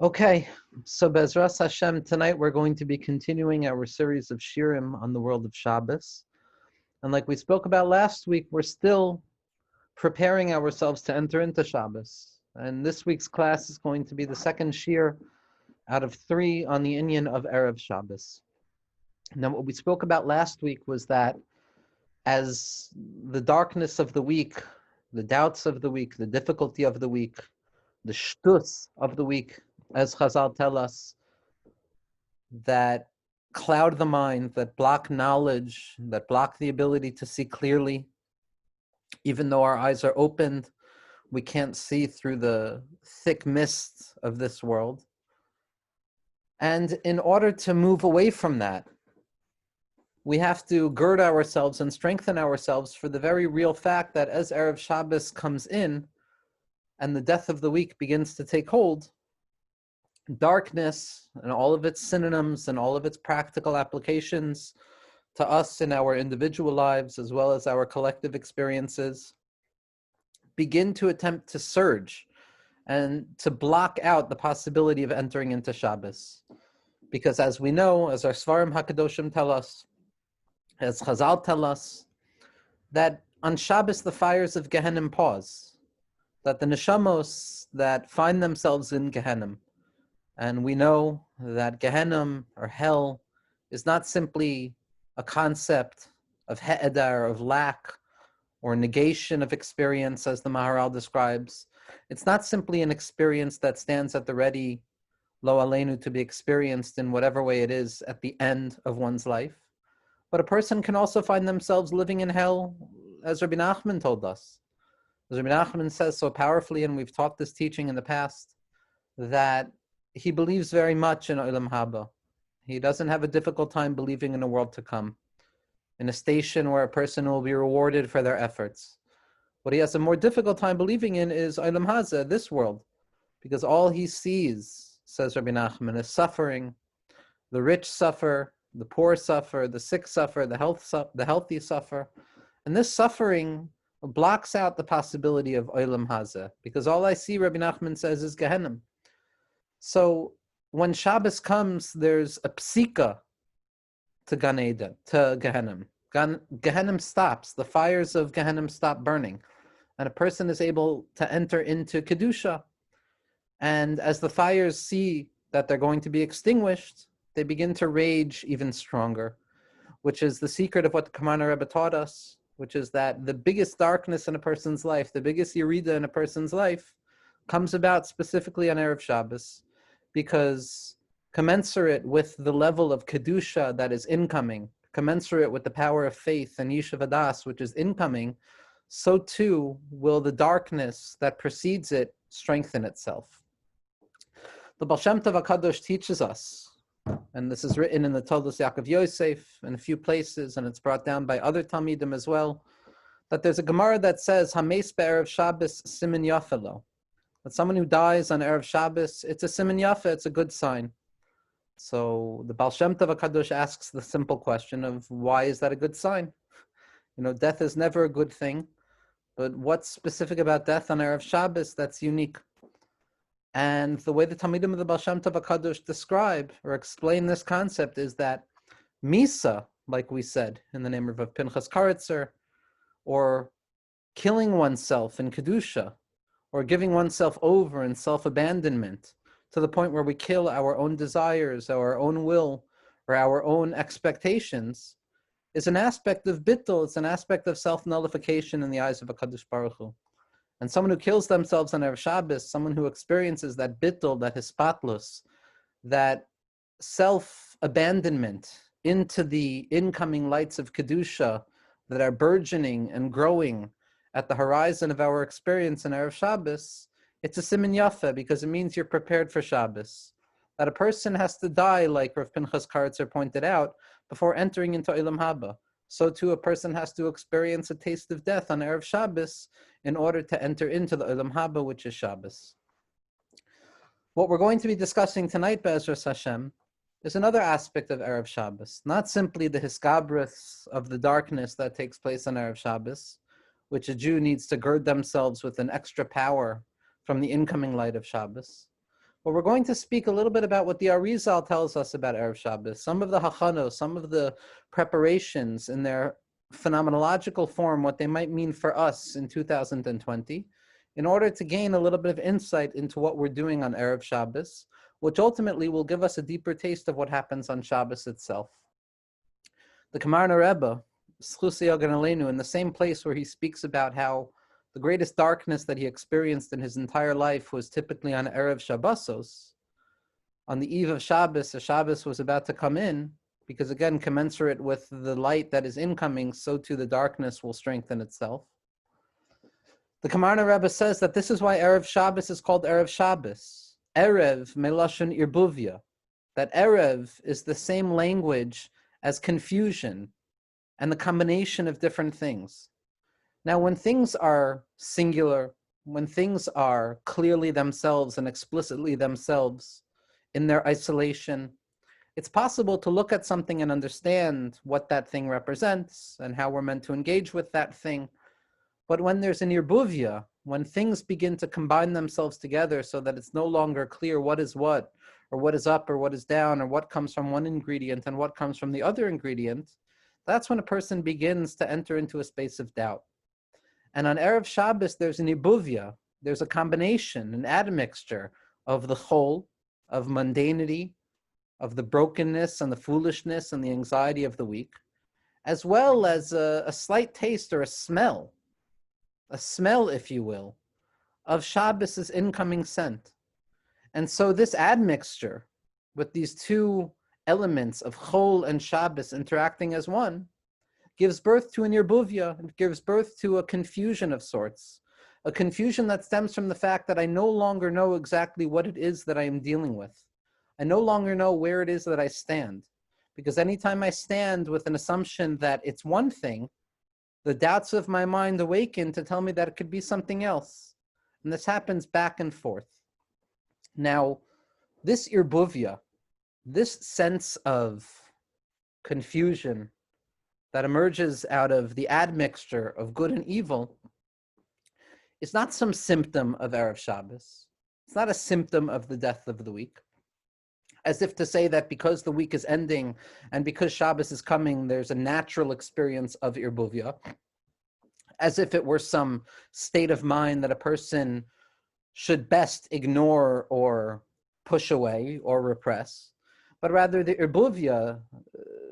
Okay, so Bezras Hashem, tonight we're going to be continuing our series of shirim on the world of Shabbos. And like we spoke about last week, we're still preparing ourselves to enter into Shabbos. And this week's class is going to be the second shir out of 3 on the inyan of Erev Shabbos. Now, what we spoke about last week was that as the darkness of the week, the doubts of the week, the difficulty of the week, the shtus of the week, as Chazal tell us, that cloud the mind, that block knowledge, that block the ability to see clearly. Even though our eyes are opened, we can't see through the thick mist of this world. And in order to move away from that, we have to gird ourselves and strengthen ourselves for the very real fact that as Erev Shabbos comes in and the death of the week begins to take hold, darkness and all of its synonyms and all of its practical applications to us in our individual lives as well as our collective experiences begin to attempt to surge and to block out the possibility of entering into Shabbos. Because as we know, as our Svarim HaKadoshim tell us, as Chazal tell us, that on Shabbos the fires of Gehenna pause, that the neshamos that find themselves in Gehenna, and we know that Gehenna, or hell, is not simply a concept of he'edar, of lack, or negation of experience, as the Maharal describes. It's not simply an experience that stands at the ready, lo aleinu, to be experienced in whatever way it is at the end of one's life. But a person can also find themselves living in hell, as Rabbi Nachman told us. As Rabbi Nachman says so powerfully, and we've taught this teaching in the past, that he believes very much in Olam Haba. He doesn't have a difficult time believing in a world to come, in a station where a person will be rewarded for their efforts. What he has a more difficult time believing in is Olam Haza, this world, because all he sees, says Rabbi Nachman, is suffering. The rich suffer, the poor suffer, the sick suffer, the healthy suffer. And this suffering blocks out the possibility of Olam Haza, because all I see, Rabbi Nachman says, is Gehenna. So when Shabbos comes, there's a psika to Gan Eden, to Gehenna. Gehenna stops. The fires of Gehenna stop burning. And a person is able to enter into Kedusha. And as the fires see that they're going to be extinguished, they begin to rage even stronger, which is the secret of what the Kamarna Rebbe taught us, which is that the biggest darkness in a person's life, the biggest yerida in a person's life, comes about specifically on Erev Shabbos, because commensurate with the level of Kedusha that is incoming, commensurate with the power of faith and Yishuv Hadas, which is incoming, so too will the darkness that precedes it strengthen itself. The Baal Shem Tov HaKadosh teaches us, and this is written in the Toldos Yaakov Yosef in a few places, and it's brought down by other Talmidim as well, that there's a Gemara that says, Hameis be'erev Shabbos simin yafelo, that someone who dies on Erev Shabbos, it's a simin yafa, it's a good sign. So the Baal Shem Tov HaKadosh asks the simple question of why is that a good sign? You know, death is never a good thing, but what's specific about death on Erev Shabbos that's unique? And the way the Talmidim of the Baal Shem Tov HaKadosh describe or explain this concept is that Misa, like we said in the name of Pinchas Karitzer, or killing oneself in Kedusha, or giving oneself over in self-abandonment to the point where we kill our own desires, our own will, or our own expectations, is an aspect of bittul, it's an aspect of self-nullification in the eyes of HaKadosh Baruch Hu. And someone who kills themselves on Erev Shabbos, someone who experiences that bittul, that hispatlus, that self-abandonment into the incoming lights of Kedusha that are burgeoning and growing at the horizon of our experience in Erev Shabbos, it's a simin yafa, because it means you're prepared for Shabbos. That a person has to die, like Rav Pinchas Karitzer pointed out, before entering into Olam Haba. So too a person has to experience a taste of death on Erev Shabbos in order to enter into the Olam Haba, which is Shabbos. What we're going to be discussing tonight, Be'ezras Hashem, is another aspect of Erev Shabbos, not simply the hiskabris of the darkness that takes place on Erev Shabbos, which a Jew needs to gird themselves with an extra power from the incoming light of Shabbos, Well, we're going to speak a little bit about what the Arizal tells us about Erev Shabbos, some of the hachanos, some of the preparations in their phenomenological form, what they might mean for us in 2020, in order to gain a little bit of insight into what we're doing on Erev Shabbos, which ultimately will give us a deeper taste of what happens on Shabbos itself. The Kamarna Rebbe, Zchus Yagen Aleinu, in the same place where he speaks about how the greatest darkness that he experienced in his entire life was typically on Erev Shabbosos. On the eve of Shabbos, as Shabbos was about to come in, because again, commensurate with the light that is incoming, so too the darkness will strengthen itself. The Kamarna Rebbe says that this is why Erev Shabbos is called Erev Shabbos. Erev melashon irbuvia. That Erev is the same language as confusion and the combination of different things. Now, when things are singular, when things are clearly themselves and explicitly themselves in their isolation, it's possible to look at something and understand what that thing represents and how we're meant to engage with that thing. But when there's an irbuvia, when things begin to combine themselves together so that it's no longer clear what is what, or what is up or what is down, or what comes from one ingredient and what comes from the other ingredient, that's when a person begins to enter into a space of doubt. And on Erev Shabbos, there's an ibuvia, there's a combination, an admixture of the whole, of mundanity, of the brokenness and the foolishness and the anxiety of the week, as well as a slight taste or a smell, if you will, of Shabbos' incoming scent. And so this admixture with these two elements of Chol and Shabbos interacting as one gives birth to an irbuvia, it gives birth to a confusion of sorts, a confusion that stems from the fact that I no longer know exactly what it is that I am dealing with. I no longer know where it is that I stand, because anytime I stand with an assumption that it's one thing, the doubts of my mind awaken to tell me that it could be something else. And this happens back and forth. Now, this irbuvia, this sense of confusion that emerges out of the admixture of good and evil is not some symptom of Erev Shabbos. It's not a symptom of the death of the week. As if to say that because the week is ending and because Shabbos is coming, there's a natural experience of irbuvia, as if it were some state of mind that a person should best ignore or push away or repress, but rather the irbuvia,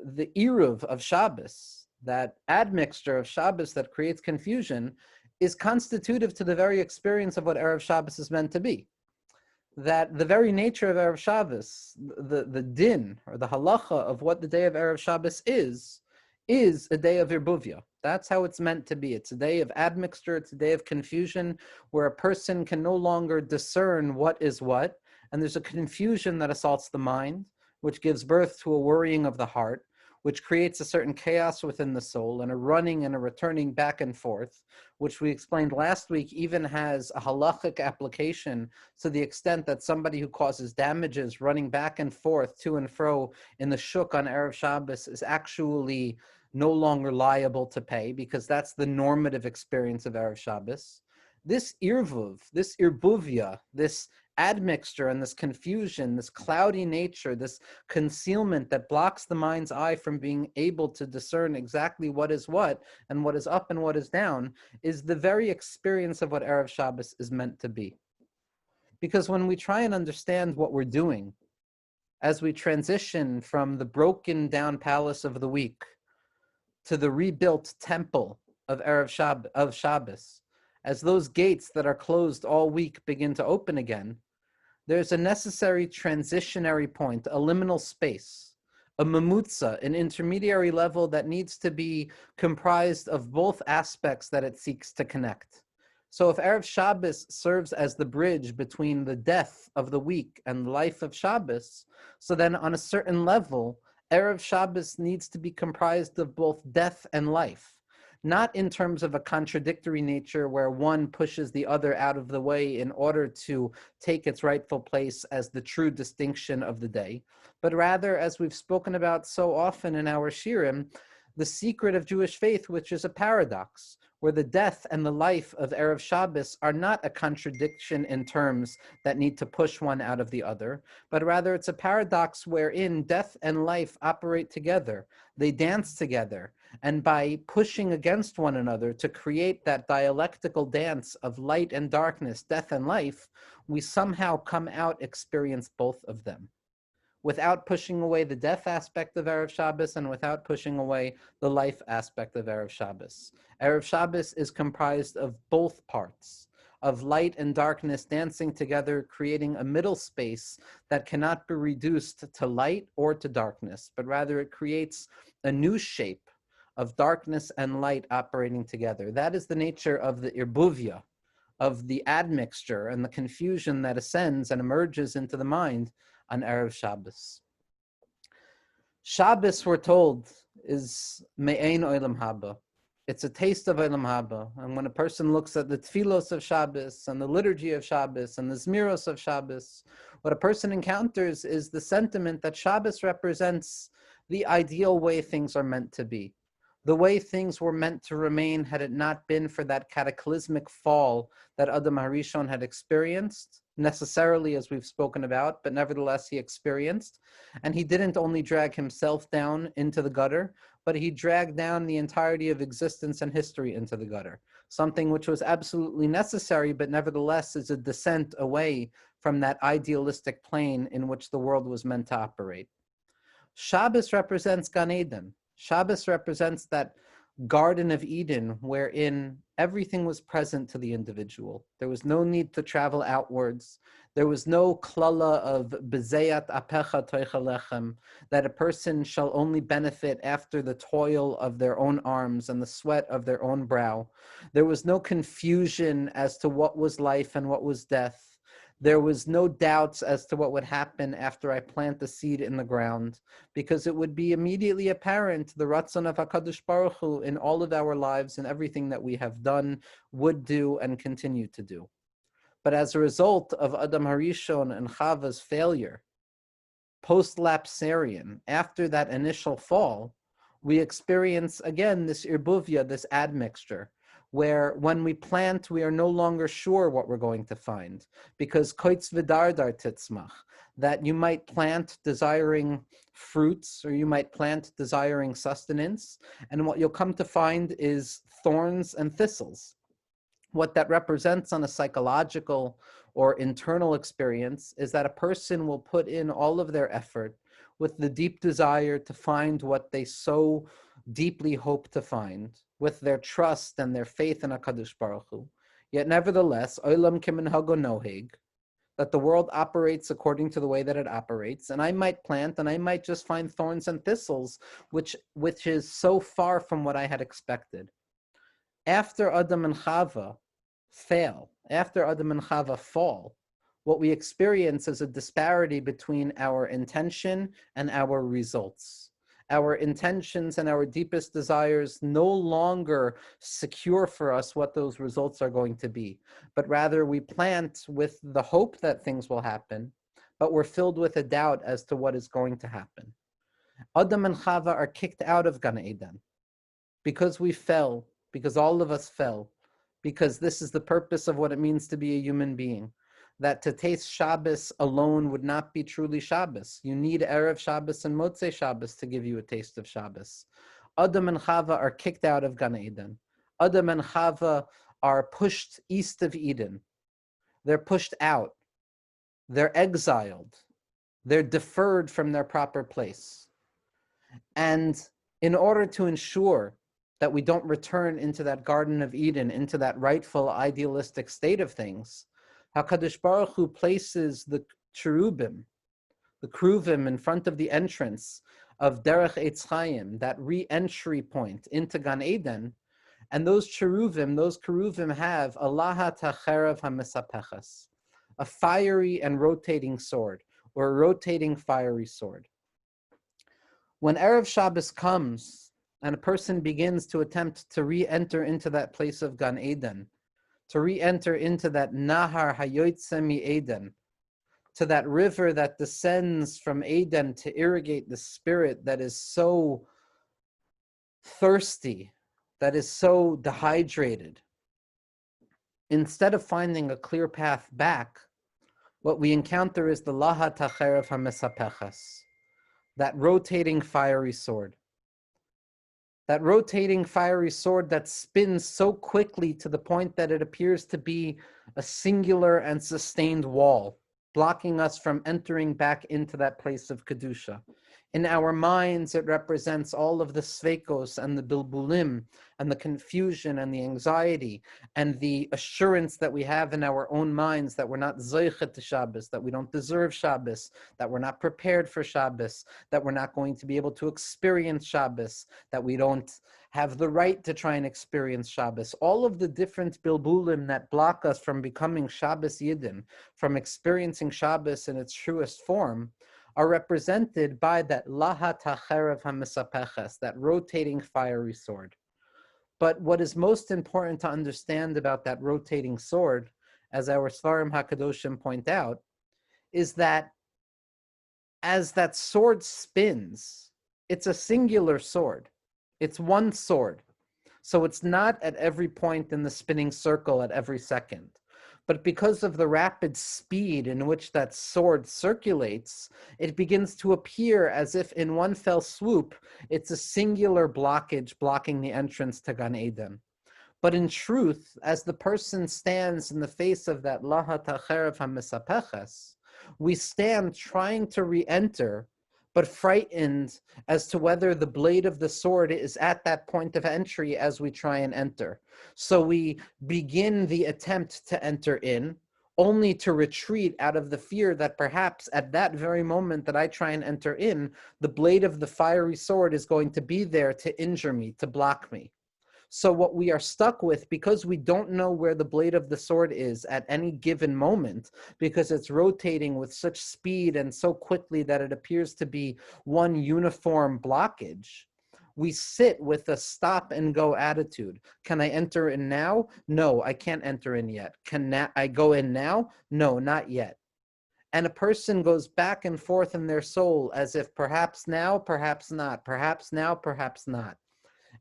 the eruv of Shabbos, that admixture of Shabbos that creates confusion, is constitutive to the very experience of what Erev Shabbos is meant to be. That the very nature of Erev Shabbos, the din, or the halacha of what the day of Erev Shabbos is a day of irbuvia. That's how it's meant to be. It's a day of admixture, it's a day of confusion, where a person can no longer discern what is what, and there's a confusion that assaults the mind, which gives birth to a worrying of the heart, which creates a certain chaos within the soul and a running and a returning back and forth, which we explained last week even has a halachic application to the extent that somebody who causes damages running back and forth to and fro in the shuk on Erev Shabbos is actually no longer liable to pay, because that's the normative experience of Erev Shabbos. This irvuv, this irbuvia, this admixture and this confusion, this cloudy nature, this concealment that blocks the mind's eye from being able to discern exactly what is what and what is up and what is down, is the very experience of what Erev Shabbos is meant to be. Because when we try and understand what we're doing, as we transition from the broken down palace of the week to the rebuilt temple of Shabbos, as those gates that are closed all week begin to open again, there's a necessary transitionary point, a liminal space, a mamutza, an intermediary level that needs to be comprised of both aspects that it seeks to connect. So if Erev Shabbos serves as the bridge between the death of the week and the life of Shabbos, so then on a certain level, Erev Shabbos needs to be comprised of both death and life. Not in terms of a contradictory nature where one pushes the other out of the way in order to take its rightful place as the true distinction of the day, but rather, as we've spoken about so often in our shirim, the secret of Jewish faith, which is a paradox, where the death and the life of Erev Shabbos are not a contradiction in terms that need to push one out of the other, but rather it's a paradox wherein death and life operate together. They dance together. And by pushing against one another to create that dialectical dance of light and darkness, death and life, we somehow come out experience both of them, without pushing away the death aspect of Erev Shabbos and without pushing away the life aspect of Erev Shabbos. Erev Shabbos is comprised of both parts, of light and darkness dancing together, creating a middle space that cannot be reduced to light or to darkness, but rather it creates a new shape of darkness and light operating together. That is the nature of the irbuvia, of the admixture and the confusion that ascends and emerges into the mind on Erev Shabbos. Shabbos, we're told, is me'ein olam haba. It's a taste of olam haba. And when a person looks at the tfilos of Shabbos and the liturgy of Shabbos and the zmiros of Shabbos, what a person encounters is the sentiment that Shabbos represents the ideal way things are meant to be, the way things were meant to remain had it not been for that cataclysmic fall that Adam HaRishon had experienced, necessarily as we've spoken about, but nevertheless he experienced. And he didn't only drag himself down into the gutter, but he dragged down the entirety of existence and history into the gutter, something which was absolutely necessary, but nevertheless is a descent away from that idealistic plane in which the world was meant to operate. Shabbos represents Gan Eden. Shabbos represents that Garden of Eden wherein everything was present to the individual. There was no need to travel outwards. There was no klala of bezeyat apecha toichalechem, that a person shall only benefit after the toil of their own arms and the sweat of their own brow. There was no confusion as to what was life and what was death. There was no doubts as to what would happen after I plant the seed in the ground, because it would be immediately apparent the Ratzon of HaKadosh Baruch Hu in all of our lives and everything that we have done, would do, and continue to do. But as a result of Adam HaRishon and Chava's failure, post-lapsarian, after that initial fall, we experience again this irbuvia, this admixture, where when we plant, we are no longer sure what we're going to find, because koitz v'dardar titzmach, that you might plant desiring fruits, or you might plant desiring sustenance, and what you'll come to find is thorns and thistles. What that represents on a psychological or internal experience is that a person will put in all of their effort with the deep desire to find what they so deeply hope to find, with their trust and their faith in HaKadosh Baruch Hu. Yet nevertheless, olam keminhago noheg, that the world operates according to the way that it operates, and I might plant and I might just find thorns and thistles, which is so far from what I had expected. After Adam and Chava fail, after Adam and Chava fall, what we experience is a disparity between our intention and our results. Our intentions and our deepest desires no longer secure for us what those results are going to be, but rather we plant with the hope that things will happen, but we're filled with a doubt as to what is going to happen. Adam and Chava are kicked out of Gan Eden because we fell, because all of us fell, because this is the purpose of what it means to be a human being. That to taste Shabbos alone would not be truly Shabbos. You need Erev Shabbos and Motzei Shabbos to give you a taste of Shabbos. Adam and Chava are kicked out of Gan Eden. Adam and Chava are pushed east of Eden. They're pushed out. They're exiled. They're deferred from their proper place. And in order to ensure that we don't return into that Garden of Eden, into that rightful idealistic state of things, HaKadosh Baruch Hu places the cherubim, the kruvim in front of the entrance of Derech Eitz Chaim, that re-entry point into Gan Eden, and those keruvim have a lahat ha'cherev ha'mesapechas, a fiery and rotating sword, or a rotating fiery sword. When Erev Shabbos comes, and a person begins to attempt to re-enter into that place of Gan Eden, to re-enter into that Nahar Hayotzeh mi Eden, to that river that descends from Eden to irrigate the spirit that is so thirsty, that is so dehydrated, instead of finding a clear path back, what we encounter is the lahat hacherev hamesapechas, that rotating fiery sword. That rotating fiery sword that spins so quickly to the point that it appears to be a singular and sustained wall, blocking us from entering back into that place of Kedusha. In our minds, it represents all of the sveikos and the bilbulim and the confusion and the anxiety and the assurance that we have in our own minds that we're not zoichet to Shabbos, that we don't deserve Shabbos, that we're not prepared for Shabbos, that we're not going to be able to experience Shabbos, that we don't have the right to try and experience Shabbos. All of the different bilbulim that block us from becoming Shabbos Yidden, from experiencing Shabbos in its truest form, are represented by that lahat hacherev hamisapeches, that rotating fiery sword. But what is most important to understand about that rotating sword, as our Svarim HaKadoshim point out, is that as that sword spins, it's a singular sword. It's one sword. So it's not at every point in the spinning circle at every second. But because of the rapid speed in which that sword circulates, it begins to appear as if in one fell swoop, it's a singular blockage blocking the entrance to Gan Eden. But in truth, as the person stands in the face of that lahat hacherev hamisapeches, we stand trying to re-enter, but frightened as to whether the blade of the sword is at that point of entry as we try and enter. So we begin the attempt to enter in, only to retreat out of the fear that perhaps at that very moment that I try and enter in, the blade of the fiery sword is going to be there to injure me, to block me. So what we are stuck with, because we don't know where the blade of the sword is at any given moment, because it's rotating with such speed and so quickly that it appears to be one uniform blockage, we sit with a stop and go attitude. Can I enter in now? No, I can't enter in yet. Can I go in now? No, not yet. And a person goes back and forth in their soul as if perhaps now, perhaps not, perhaps now, perhaps not.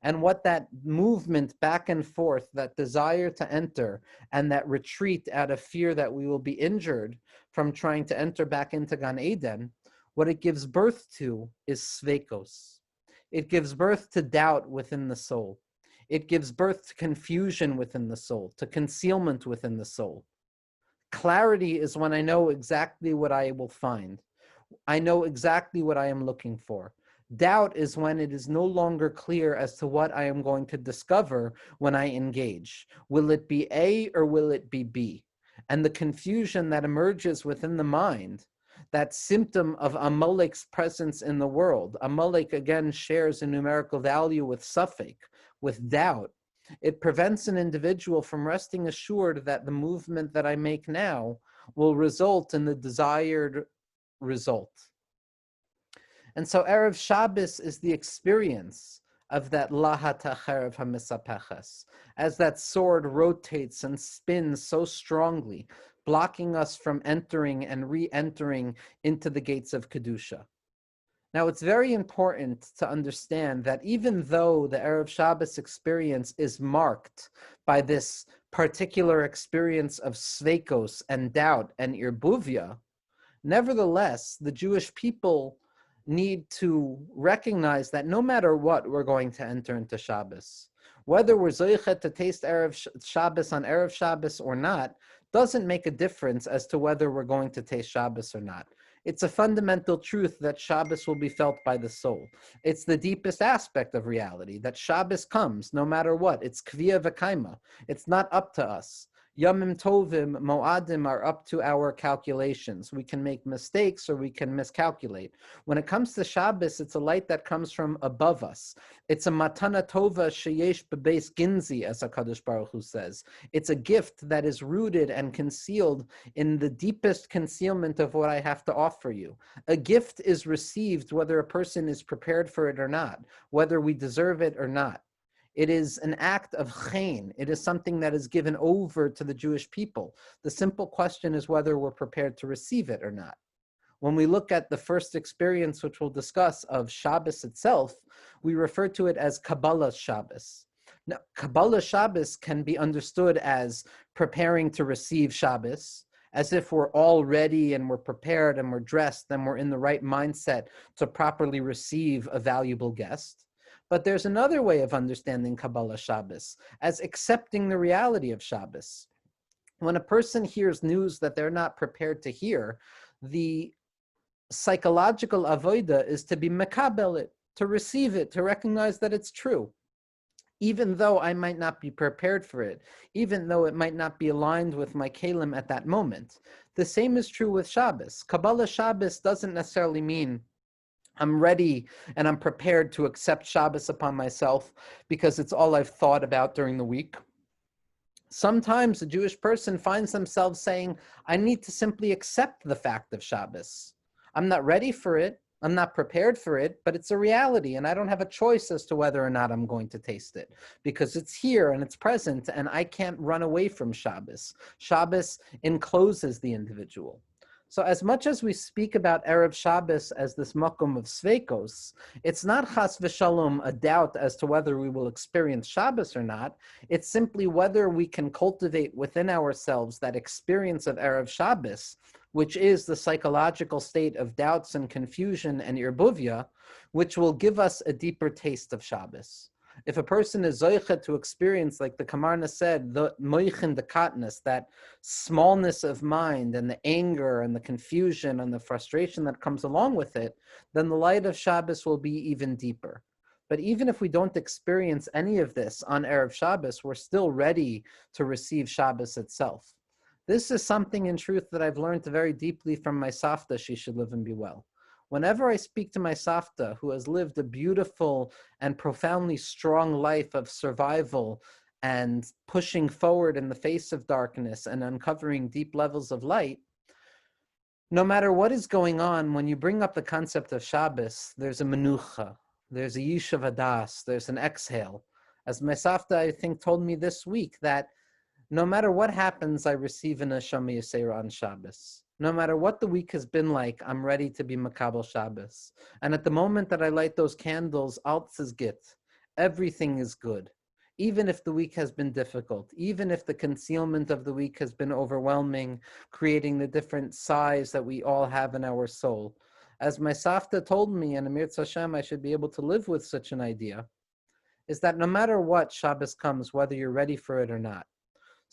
And what that movement back and forth, that desire to enter, and that retreat out of fear that we will be injured from trying to enter back into Gan Eden, what it gives birth to is sveikos. It gives birth to doubt within the soul. It gives birth to confusion within the soul, to concealment within the soul. Clarity is when I know exactly what I will find. I know exactly what I am looking for. Doubt is when it is no longer clear as to what I am going to discover when I engage. Will it be A or will it be B? And the confusion that emerges within the mind, that symptom of Amalek's presence in the world. Amalek again shares a numerical value with suffix, with doubt. It prevents an individual from resting assured that the movement that I make now will result in the desired result. And so Erev Shabbos is the experience of that lahat hacherev hamisapeches, as that sword rotates and spins so strongly, blocking us from entering and re-entering into the gates of Kedusha. Now, it's very important to understand that even though the Erev Shabbos experience is marked by this particular experience of sveikos and doubt and irbuvia, nevertheless, the Jewish people need to recognize that no matter what, we're going to enter into Shabbos. Whether we're zoichet to taste Erev Shabbos on Erev Shabbos or not, doesn't make a difference as to whether we're going to taste Shabbos or not. It's a fundamental truth that Shabbos will be felt by the soul. It's the deepest aspect of reality, that Shabbos comes no matter what. It's kviya v'kaima. It's not up to us. Yamim Tovim, Moadim are up to our calculations. We can make mistakes or we can miscalculate. When it comes to Shabbos, it's a light that comes from above us. It's a matana tova sheyesh bebeis ginzi, as HaKadosh Baruch Hu says. It's a gift that is rooted and concealed in the deepest concealment of what I have to offer you. A gift is received whether a person is prepared for it or not, whether we deserve it or not. It is an act of chen. It is something that is given over to the Jewish people. The simple question is whether we're prepared to receive it or not. When we look at the first experience, which we'll discuss, of Shabbos itself, we refer to it as Kabbalah Shabbos. Now, Kabbalah Shabbos can be understood as preparing to receive Shabbos, as if we're all ready and we're prepared and we're dressed and we're in the right mindset to properly receive a valuable guest. But there's another way of understanding Kabbalah Shabbos, as accepting the reality of Shabbos. When a person hears news that they're not prepared to hear, the psychological avoida is to be mekabel it, to receive it, to recognize that it's true. Even though I might not be prepared for it, even though it might not be aligned with my kalim at that moment. The same is true with Shabbos. Kabbalah Shabbos doesn't necessarily mean I'm ready and I'm prepared to accept Shabbos upon myself because it's all I've thought about during the week. Sometimes a Jewish person finds themselves saying, I need to simply accept the fact of Shabbos. I'm not ready for it. I'm not prepared for it, but it's a reality, and I don't have a choice as to whether or not I'm going to taste it, because it's here and it's present, and I can't run away from Shabbos. Shabbos encloses the individual. So as much as we speak about Erev Shabbos as this makom of sveikos, it's not chas v'shalom a doubt as to whether we will experience Shabbos or not. It's simply whether we can cultivate within ourselves that experience of Erev Shabbos, which is the psychological state of doubts and confusion and irbuvia, which will give us a deeper taste of Shabbos. If a person is zoichet to experience, like the Kamarna said, the moichin the katness, that smallness of mind and the anger and the confusion and the frustration that comes along with it, then the light of Shabbos will be even deeper. But even if we don't experience any of this on Erev Shabbos, we're still ready to receive Shabbos itself. This is something in truth that I've learned very deeply from my Savta, she should live and be well. Whenever I speak to my Savta, who has lived a beautiful and profoundly strong life of survival and pushing forward in the face of darkness and uncovering deep levels of light, no matter what is going on, when you bring up the concept of Shabbos, there's a menucha, there's a yishuv hadas, there's an exhale. As my Savta, I think, told me this week, that no matter what happens, I receive an neshama yisera on Shabbos. No matter what the week has been like, I'm ready to be makabel Shabbos. And at the moment that I light those candles, alt is git. Everything is good. Even if the week has been difficult, even if the concealment of the week has been overwhelming, creating the different sighs that we all have in our soul. As my Savta told me, and Amir Tzashem, I should be able to live with such an idea, is that no matter what Shabbos comes, whether you're ready for it or not.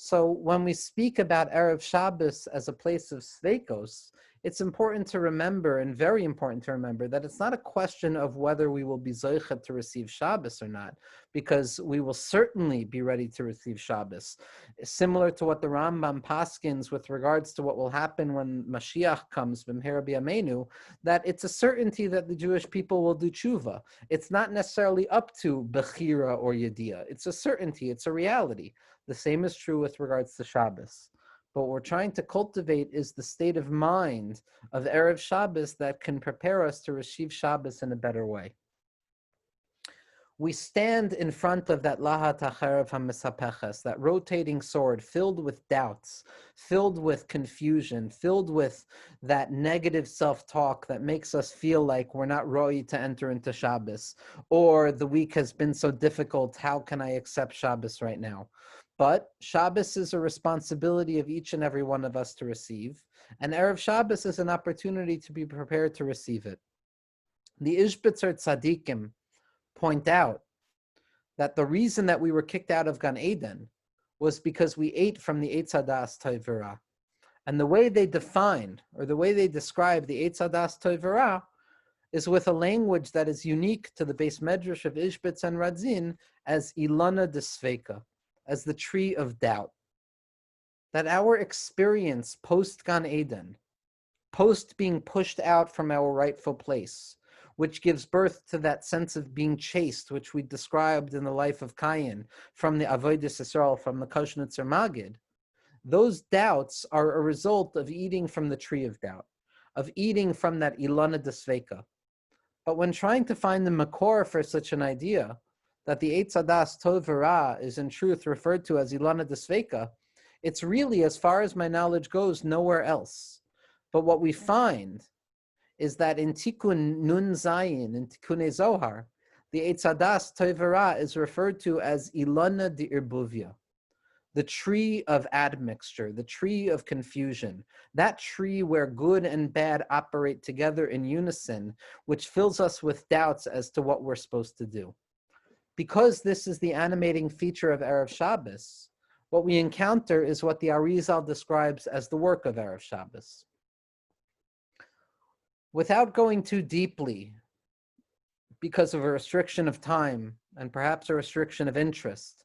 So when we speak about Erev Shabbos as a place of sveikos, it's important to remember, and very important to remember, that it's not a question of whether we will be zoichet to receive Shabbos or not, because we will certainly be ready to receive Shabbos. Similar to what the Rambam paskins with regards to what will happen when Mashiach comes, b'mhera b'yameinu, that it's a certainty that the Jewish people will do tshuva. It's not necessarily up to bechira or yediyah. It's a certainty, it's a reality. The same is true with regards to Shabbos. But what we're trying to cultivate is the state of mind of Erev Shabbos that can prepare us to receive Shabbos in a better way. We stand in front of that lahat hacherev hamisapeches, that rotating sword filled with doubts, filled with confusion, filled with that negative self-talk that makes us feel like we're not roi to enter into Shabbos, or the week has been so difficult, how can I accept Shabbos right now? But Shabbos is a responsibility of each and every one of us to receive, and Erev Shabbos is an opportunity to be prepared to receive it. The Ishbitzer Tzadikim point out that the reason that we were kicked out of Gan Eden was because we ate from the Eitz Hadas Toivera. And the way they defined, or the way they describe the Eitz Hadas Toivera, is with a language that is unique to the Beis Medrash of Ishbitz and Radzin as Ilana Desveika, as the tree of doubt. That our experience post Gan Eden, post being pushed out from our rightful place, which gives birth to that sense of being chased, which we described in the life of Cain, from the Avodas Yisrael, from the Koshnitzer Magid, those doubts are a result of eating from the tree of doubt, of eating from that Ilana Desveika. But when trying to find the makor for such an idea, that the Eitz Hadas Tov V'Ra is in truth referred to as Ilana Desveika, it's really, as far as my knowledge goes, nowhere else. But what we find is that in Tikkun Nun Zayin, in Tikkun Zohar, the Eitz Hadas Tovara is referred to as Ilana de Irbuvia, the tree of admixture, the tree of confusion, that tree where good and bad operate together in unison, which fills us with doubts as to what we're supposed to do. Because this is the animating feature of Erev Shabbos, what we encounter is what the Arizal describes as the work of Erev Shabbos. Without going too deeply, because of a restriction of time and perhaps a restriction of interest,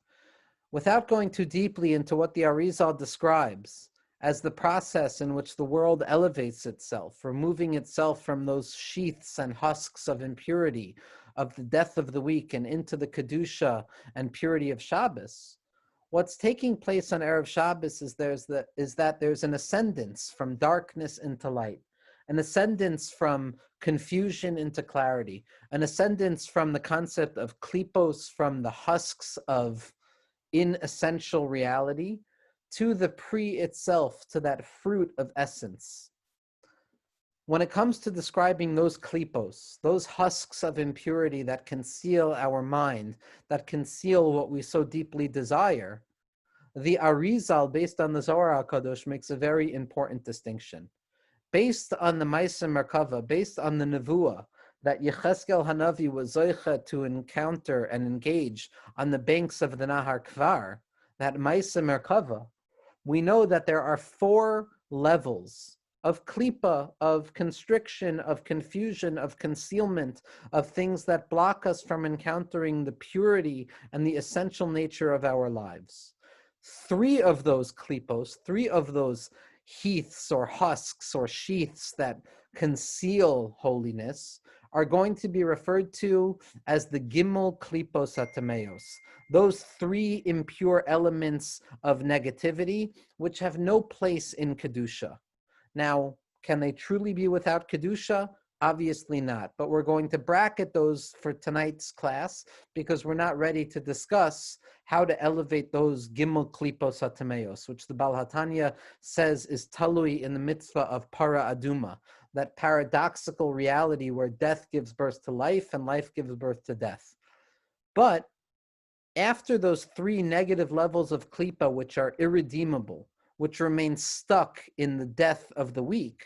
without going too deeply into what the Arizal describes as the process in which the world elevates itself, removing itself from those sheaths and husks of impurity, of the death of the week, and into the Kedusha and purity of Shabbos, what's taking place on Erev Shabbos is that there's an ascendance from darkness into light, an ascendance from confusion into clarity, an ascendance from the concept of klipos, from the husks of inessential reality, to the pre itself, to that fruit of essence. When it comes to describing those klipos, those husks of impurity that conceal our mind, that conceal what we so deeply desire, the Arizal, based on the Zohar HaKadosh, makes a very important distinction. Based on the Maaseh Merkava, based on the Nevuah that Yecheskel Hanavi was Zoicha to encounter and engage on the banks of the Nahar Kvar, that Maaseh Merkava, we know that there are 4 levels of klipa, of constriction, of confusion, of concealment, of things that block us from encountering the purity and the essential nature of our lives. 3 of those klipos, 3 of those heaths or husks or sheaths that conceal holiness are going to be referred to as the Gimel Klipos Atameos, those 3 impure elements of negativity which have no place in Kedusha. Now, can they truly be without Kedusha? Obviously not, but we're going to bracket those for tonight's class because we're not ready to discuss how to elevate those Gimel Klipos Atameos, which the Baal HaTanya says is talui in the mitzvah of Para Aduma, that paradoxical reality where death gives birth to life and life gives birth to death. But after those 3 negative levels of klipa, which are irredeemable, which remain stuck in the death of the weak,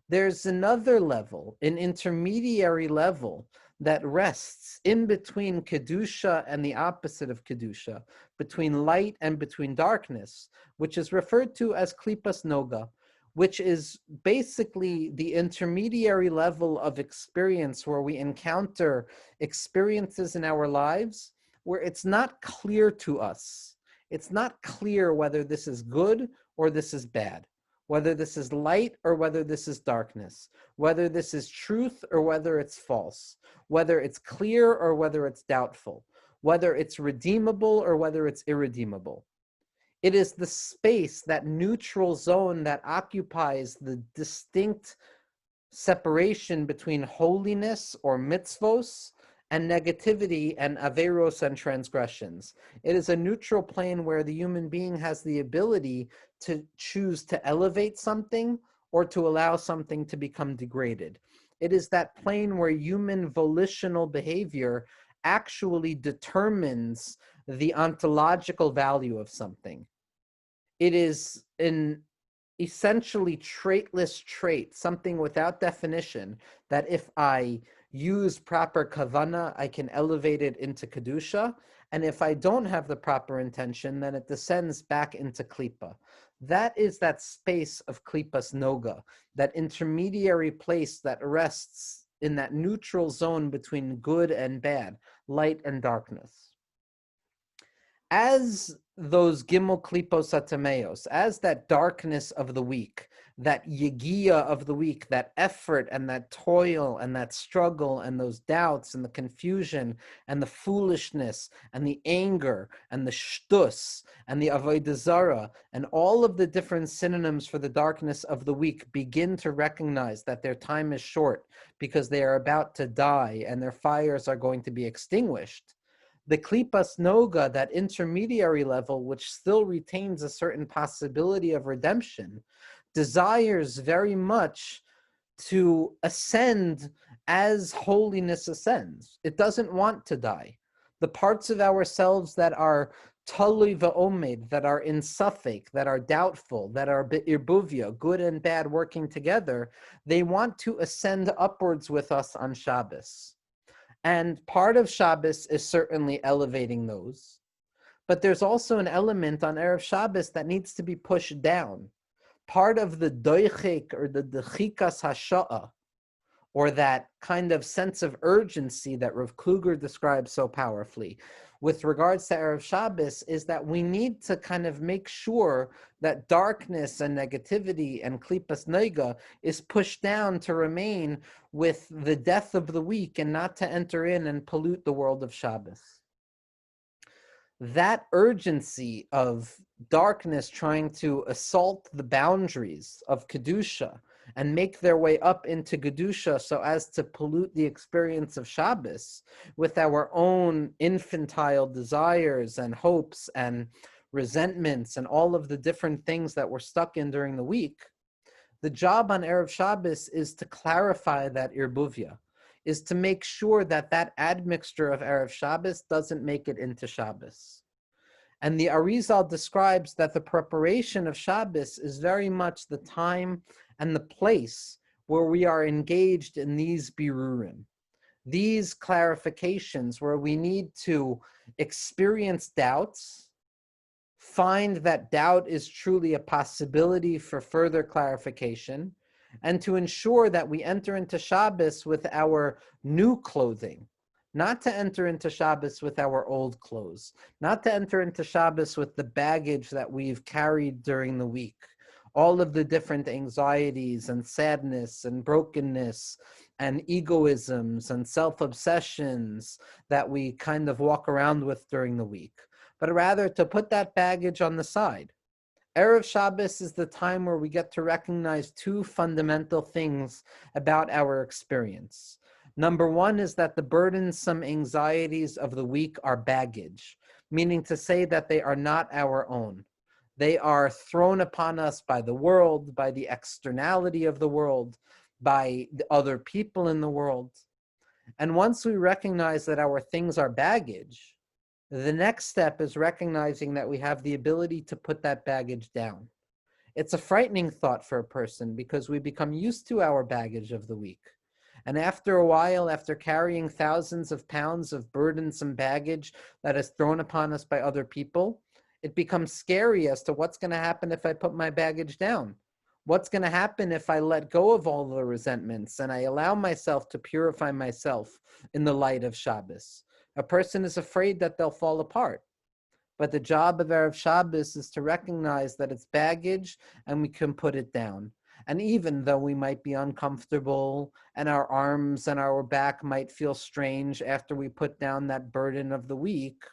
there's another level, an intermediary level that rests in between Kedusha and the opposite of Kedusha, between light and between darkness, which is referred to as Klipas Noga, which is basically the intermediary level of experience where we encounter experiences in our lives where it's not clear to us. It's not clear whether this is good or this is bad, whether this is light or whether this is darkness, whether this is truth or whether it's false, whether it's clear or whether it's doubtful, whether it's redeemable or whether it's irredeemable. It is the space, that neutral zone that occupies the distinct separation between holiness or mitzvos and negativity and averos and transgressions. It is a neutral plane where the human being has the ability to choose to elevate something or to allow something to become degraded. It is that plane where human volitional behavior actually determines the ontological value of something. It is an essentially traitless trait, something without definition, that if I use proper kavana, I can elevate it into kedusha, and if I don't have the proper intention, then it descends back into klipa. That is that space of klipas noga, that intermediary place that rests in that neutral zone between good and bad, light and darkness. As those gimel klipos atameos, as that darkness of the week, that yegia of the week, that effort and that toil and that struggle and those doubts and the confusion and the foolishness and the anger and the shtus and the avodah zara and all of the different synonyms for the darkness of the week begin to recognize that their time is short because they are about to die and their fires are going to be extinguished. The klipas noga, that intermediary level, which still retains a certain possibility of redemption, desires very much to ascend as holiness ascends. It doesn't want to die. The parts of ourselves that are talui va'omed, that are in suffix, that are doubtful, that are irbuvia, good and bad working together, they want to ascend upwards with us on Shabbos. And part of Shabbos is certainly elevating those. But there's also an element on Erev Shabbos that needs to be pushed down. Part of the doichik, or the dechikas hasha'ah, or that kind of sense of urgency that Rav Kluger describes so powerfully with regards to Erev Shabbos, is that we need to kind of make sure that darkness and negativity and klipas noiga is pushed down to remain with the death of the week and not to enter in and pollute the world of Shabbos. That urgency of darkness trying to assault the boundaries of Kedusha and make their way up into Kedusha so as to pollute the experience of Shabbos with our own infantile desires and hopes and resentments and all of the different things that we're stuck in during the week, the job on Erev Shabbos is to clarify that irbuvia, is to make sure that that admixture of Erev Shabbos doesn't make it into Shabbos. And the Arizal describes that the preparation of Shabbos is very much the time and the place where we are engaged in these birurim, these clarifications where we need to experience doubts, find that doubt is truly a possibility for further clarification, and to ensure that we enter into Shabbos with our new clothing, not to enter into Shabbos with our old clothes, not to enter into Shabbos with the baggage that we've carried during the week, all of the different anxieties and sadness and brokenness and egoisms and self-obsessions that we kind of walk around with during the week, but rather to put that baggage on the side. Erev Shabbos is the time where we get to recognize two fundamental things about our experience. Number one is that the burdensome anxieties of the week are baggage, meaning to say that they are not our own. They are thrown upon us by the world, by the externality of the world, by the other people in the world. And once we recognize that our things are baggage, the next step is recognizing that we have the ability to put that baggage down. It's a frightening thought for a person because we become used to our baggage of the week. And after a while, after carrying thousands of pounds of burdensome baggage that is thrown upon us by other people, it becomes scary as to what's going to happen if I put my baggage down. What's going to happen if I let go of all the resentments and I allow myself to purify myself in the light of Shabbos? A person is afraid that they'll fall apart. But the job of Erev Shabbos is to recognize that it's baggage and we can put it down. And even though we might be uncomfortable and our arms and our back might feel strange after we put down that burden of the week,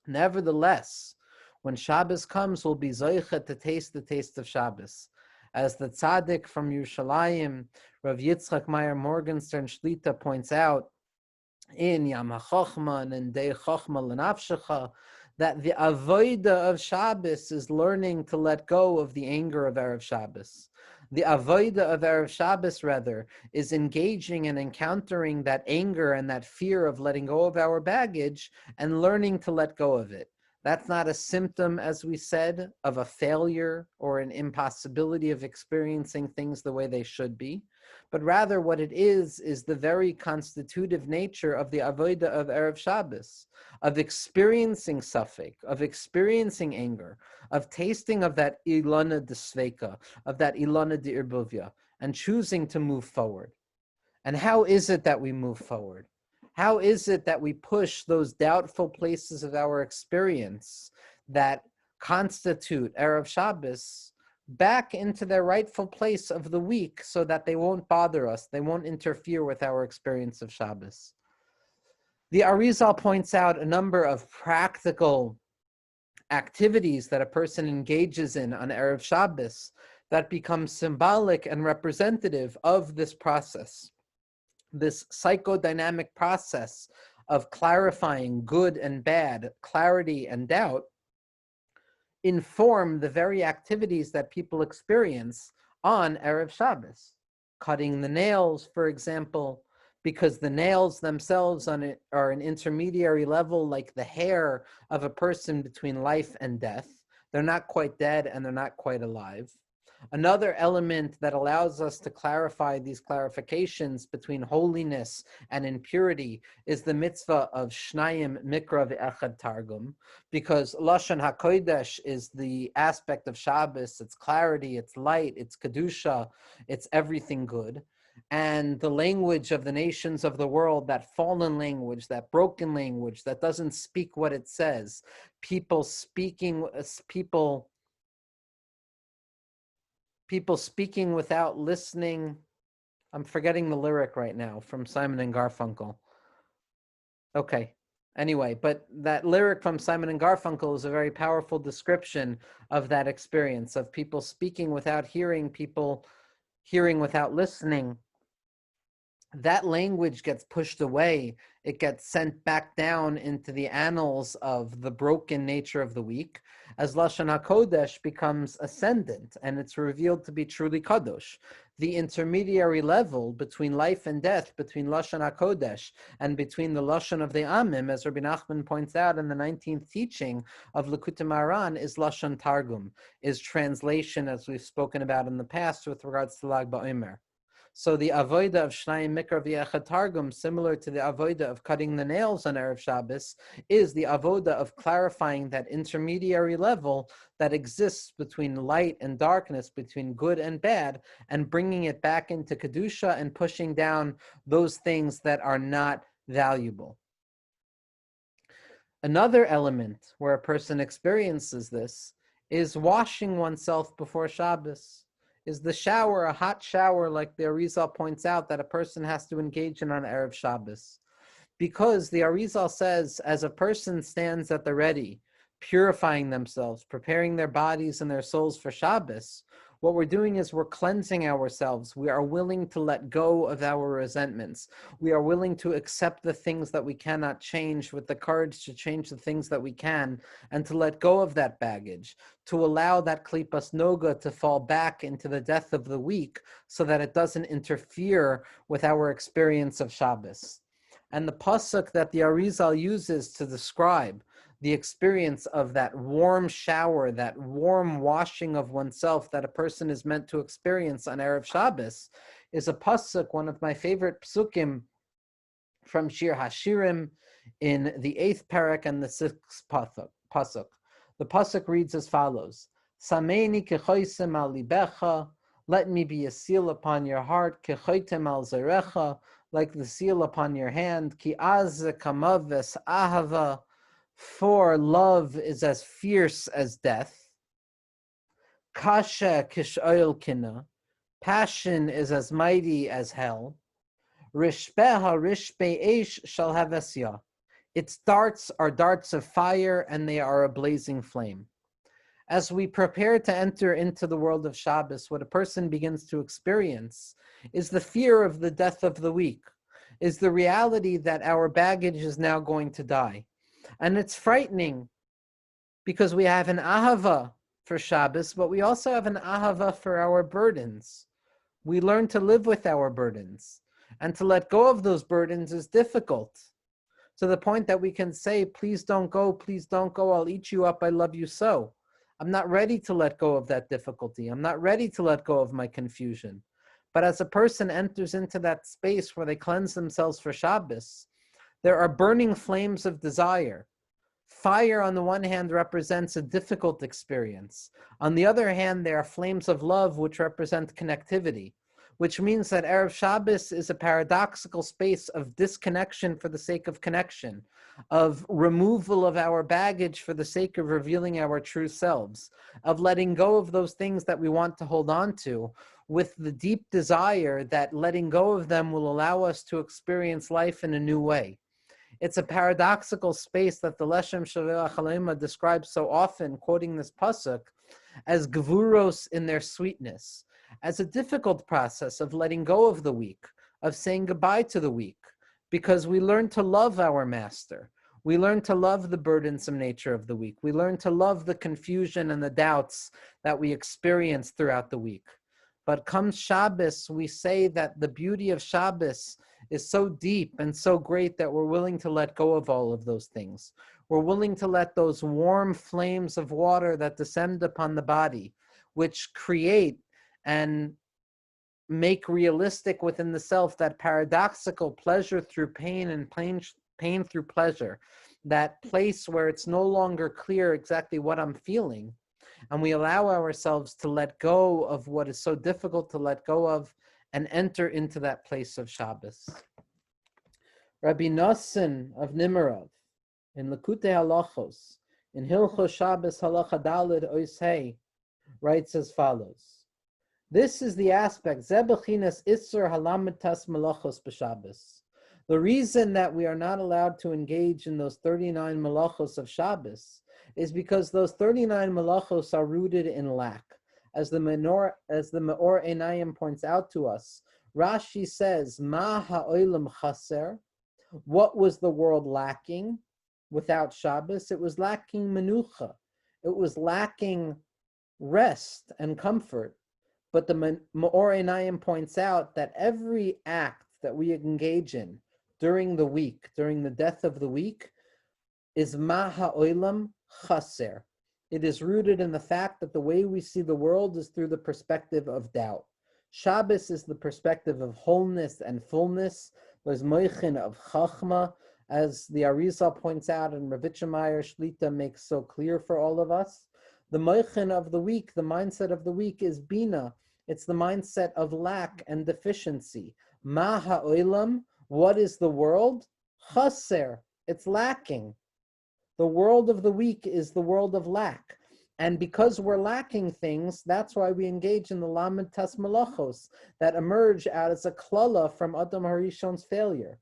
nevertheless, when Shabbos comes, we'll be zoicha to taste the taste of Shabbos. As the tzaddik from Yerushalayim, Rav Yitzchak Meyer Morgenstern Shlita points out in Yam HaChochma and in Dei Chochma L'Nafshecha, that the avoida of Shabbos is learning to let go of the anger of Erev Shabbos. The avoida of Erev Shabbos, rather, is engaging and encountering that anger and that fear of letting go of our baggage and learning to let go of it. That's not a symptom, as we said, of a failure or an impossibility of experiencing things the way they should be, but rather what it is the very constitutive nature of the avodah of Erev Shabbos, of experiencing suffix, of experiencing anger, of tasting of that ilana desveika, of that ilana de irbuvia, and choosing to move forward. And how is it that we move forward? How is it that we push those doubtful places of our experience that constitute Erev Shabbos back into their rightful place of the week so that they won't bother us, they won't interfere with our experience of Shabbos? The Arizal points out a number of practical activities that a person engages in on Erev Shabbos that become symbolic and representative of this process. This psychodynamic process of clarifying good and bad, clarity and doubt, inform the very activities that people experience on Erev Shabbos. cutting the nails, for example, because the nails themselves are an intermediary level, like the hair of a person between life and death. They're not quite dead and they're not quite alive. Another element that allows us to clarify these clarifications between holiness and impurity is the mitzvah of Shnayim Mikra ve'echad Targum, because Lashon HaKodesh is the aspect of Shabbos, its clarity, its light, its Kedusha, it's everything good. And the language of the nations of the world, that fallen language, that broken language that doesn't speak what it says, people speaking without listening. I'm forgetting the lyric right now from Simon and Garfunkel. Okay. Anyway, but that lyric from Simon and Garfunkel is a very powerful description of that experience of people speaking without hearing, people hearing without listening. That language gets pushed away. It gets sent back down into the annals of the broken nature of the week, as Lashon HaKodesh becomes ascendant and it's revealed to be truly Kadosh. The intermediary level between life and death, between Lashon HaKodesh and between the Lashon of the Amim, as Rabbi Nachman points out in the 19th teaching of Likutei Moharan, is Lashon Targum, is translation, as we've spoken about in the past with regards to Lag BaOmer. So the avoda of Shnayim Mikra ve'echad Targum, similar to the avoda of cutting the nails on Erev Shabbos, is the avoda of clarifying that intermediary level that exists between light and darkness, between good and bad, and bringing it back into Kedusha and pushing down those things that are not valuable. Another element where a person experiences this is washing oneself before Shabbos. Is the shower, a hot shower, like the Arizal points out, that a person has to engage in on Erev Shabbos? Because the Arizal says, as a person stands at the ready, purifying themselves, preparing their bodies and their souls for Shabbos, what we're doing is we're cleansing ourselves. We are willing to let go of our resentments. We are willing to accept the things that we cannot change with the courage to change the things that we can, and to let go of that baggage, to allow that klipas noga to fall back into the death of the week so that it doesn't interfere with our experience of Shabbos. And the pasuk that the Arizal uses to describe the experience of that warm shower, that warm washing of oneself that a person is meant to experience on Erev Shabbos, is a pasuk, one of my favorite psukim from Shir Hashirim in the 8th parak and the 6th pasuk. The pasuk reads as follows: Sameini kechoisem al libecha, let me be a seal upon your heart, kechoitem al zerecha, like the seal upon your hand, ki az kamaves ahava, for love is as fierce as death. Kasha kishoil kina, passion is as mighty as hell. Rishpeha rishpe eish shall have esya, its darts are darts of fire and they are a blazing flame. As we prepare to enter into the world of Shabbos, what a person begins to experience is the fear of the death of the week, is the reality that our baggage is now going to die. And it's frightening because we have an ahava for Shabbos, but we also have an ahava for our burdens. We learn to live with our burdens, and to let go of those burdens is difficult, to the point that we can say, please don't go, I'll eat you up, I love you so. I'm not ready to let go of that difficulty. I'm not ready to let go of my confusion. But as a person enters into that space where they cleanse themselves for Shabbos, there are burning flames of desire. Fire, on the one hand, represents a difficult experience. On the other hand, there are flames of love, which represent connectivity, which means that Erev Shabbos is a paradoxical space of disconnection for the sake of connection, of removal of our baggage for the sake of revealing our true selves, of letting go of those things that we want to hold on to, with the deep desire that letting go of them will allow us to experience life in a new way. It's a paradoxical space that the Leshem Shavei Achalema describes so often, quoting this pasuk, as gevuros in their sweetness, as a difficult process of letting go of the week, of saying goodbye to the week, because we learn to love our master. We learn to love the burdensome nature of the week. We learn to love the confusion and the doubts that we experience throughout the week. But comes Shabbos, we say that the beauty of Shabbos is so deep and so great that we're willing to let go of all of those things. We're willing to let those warm flames of water that descend upon the body, which create and make realistic within the self that paradoxical pleasure through pain and pain through pleasure, that place where it's no longer clear exactly what I'm feeling. And we allow ourselves to let go of what is so difficult to let go of and enter into that place of Shabbos. Rabbi Nosson of Nimerov, in Likutei Halachos, in Hilchos Shabbos Halacha Daled Ois Hey, writes as follows: this is the aspect, Zebechinas Isser Halamitas Malachos b'Shabbos. The reason that we are not allowed to engage in those 39 malachos of Shabbos is because those 39 malachos are rooted in lack. As the Meor Einayim points out to us, Rashi says, Ma ha'olam chaser. What was the world lacking without Shabbos? It was lacking menucha. It was lacking rest and comfort. But the Meor Einayim points out that every act that we engage in during the week, during the death of the week, is ma ha'olam chaser. It is rooted in the fact that the way we see the world is through the perspective of doubt. Shabbos is the perspective of wholeness and fullness. There's moichin of chachma, as the Arizal points out and Ravitchemeyer Shlita makes so clear for all of us. The moichin of the week, the mindset of the week, is bina. It's the mindset of lack and deficiency. Ma ha'olam, what is the world? Chaser, it's lacking. The world of the week is the world of lack. And because we're lacking things, that's why we engage in the Lamed Tas Malachos that emerge out as a klala from Adam Harishon's failure.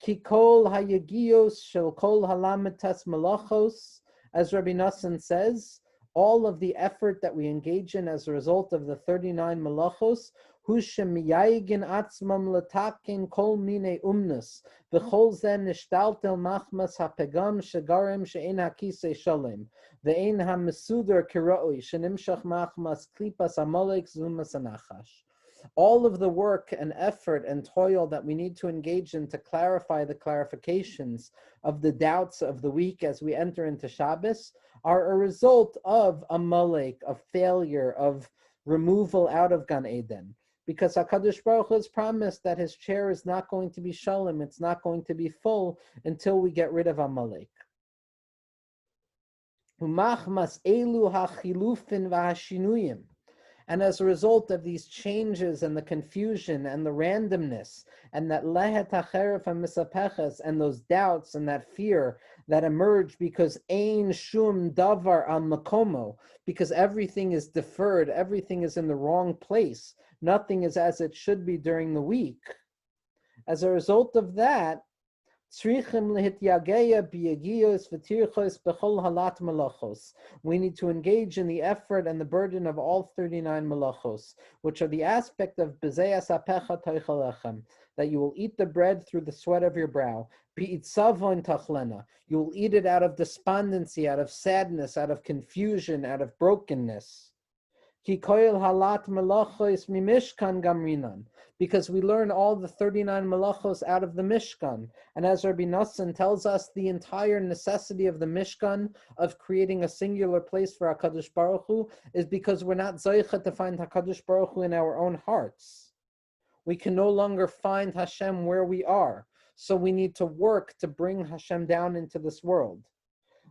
Ki kol hayagios shel kol halamed tas malachos, as Rabbi Nosson says, all of the effort that we engage in as a result of the 39 malachos, hu shemiyayigin atzmam latakin kol mine umnus, v'chol zen nishtaltel machmas hapegam shegarem she'en hakisei shalem, ve'en ha'mesuder kiroi shenimshach machmas klipas amalek zumas anachash. All of the work and effort and toil that we need to engage in to clarify the clarifications of the doubts of the week as we enter into Shabbos are a result of Amalek, of failure, of removal out of Gan Eden. Because HaKadosh Baruch Hu has promised that his chair is not going to be shalom, it's not going to be full until we get rid of Amalek. Umachmas elu hachilufin v'hashinuyim. And as a result of these changes and the confusion and the randomness and that lehet hacheref hamisapeches and those doubts and that fear that emerge because ein shum davar al makomo, because everything is deferred, everything is in the wrong place, nothing is as it should be during the week. As a result of that, we need to engage in the effort and the burden of all 39 malachos, which are the aspect of that you will eat the bread through the sweat of your brow. You will eat it out of despondency, out of sadness, out of confusion, out of brokenness. Because we learn all the 39 malachos out of the Mishkan. And as Rabbi Nosson tells us, the entire necessity of the Mishkan, of creating a singular place for HaKadosh Baruch Hu, is because we're not zoicha to find HaKadosh Baruch Hu in our own hearts. We can no longer find Hashem where we are. So we need to work to bring Hashem down into this world.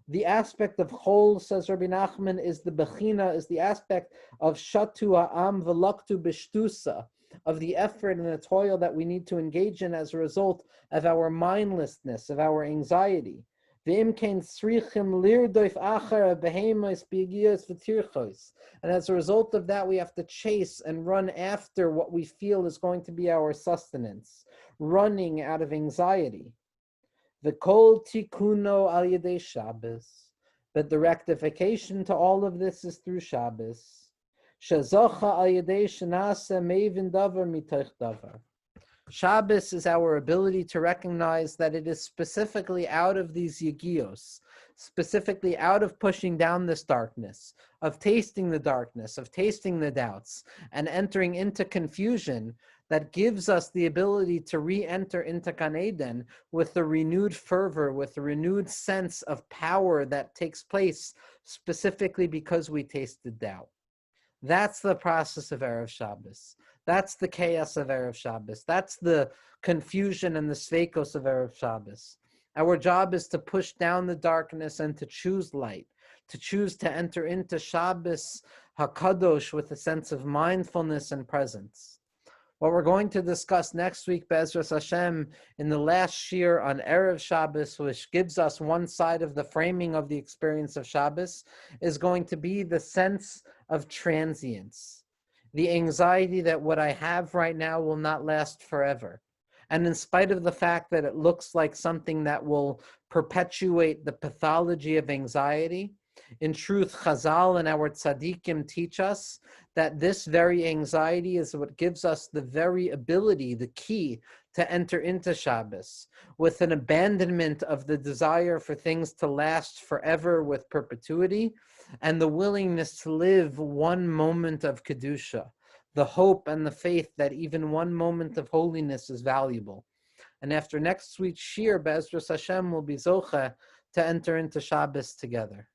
The aspect of chol, says Rabbi Nachman, is the bechina, is the aspect of shatu ha'am v'laktu b'shtusa, of the effort and the toil that we need to engage in as a result of our mindlessness, of our anxiety. And as a result of that, we have to chase and run after what we feel is going to be our sustenance, running out of anxiety. The kol tikuno al yedei Shabbos, but the rectification to all of this is through Shabbos. Shazocha al yedei shenase meivin davar mitoich davar. Shabbos is our ability to recognize that it is specifically out of these yegios, specifically out of pushing down this darkness, of tasting the darkness, of tasting the doubts, and entering into confusion, that gives us the ability to re-enter into Gan Eden with a renewed fervor, with a renewed sense of power that takes place specifically because we tasted doubt. That's the process of Erev Shabbos. That's the chaos of Erev Shabbos. That's the confusion and the sveikos of Erev Shabbos. Our job is to push down the darkness and to choose light, to choose to enter into Shabbos HaKadosh with a sense of mindfulness and presence. What we're going to discuss next week, Be'ezras Hashem, in the last shir on Erev Shabbos, which gives us one side of the framing of the experience of Shabbos, is going to be the sense of transience, the anxiety that what I have right now will not last forever. And in spite of the fact that it looks like something that will perpetuate the pathology of anxiety, in truth, Chazal and our tzaddikim teach us that this very anxiety is what gives us the very ability, the key to enter into Shabbos, with an abandonment of the desire for things to last forever with perpetuity, and the willingness to live one moment of Kedusha, the hope and the faith that even one moment of holiness is valuable. And after next week's shir, Be'ezras Hashem will be zocheh to enter into Shabbos together.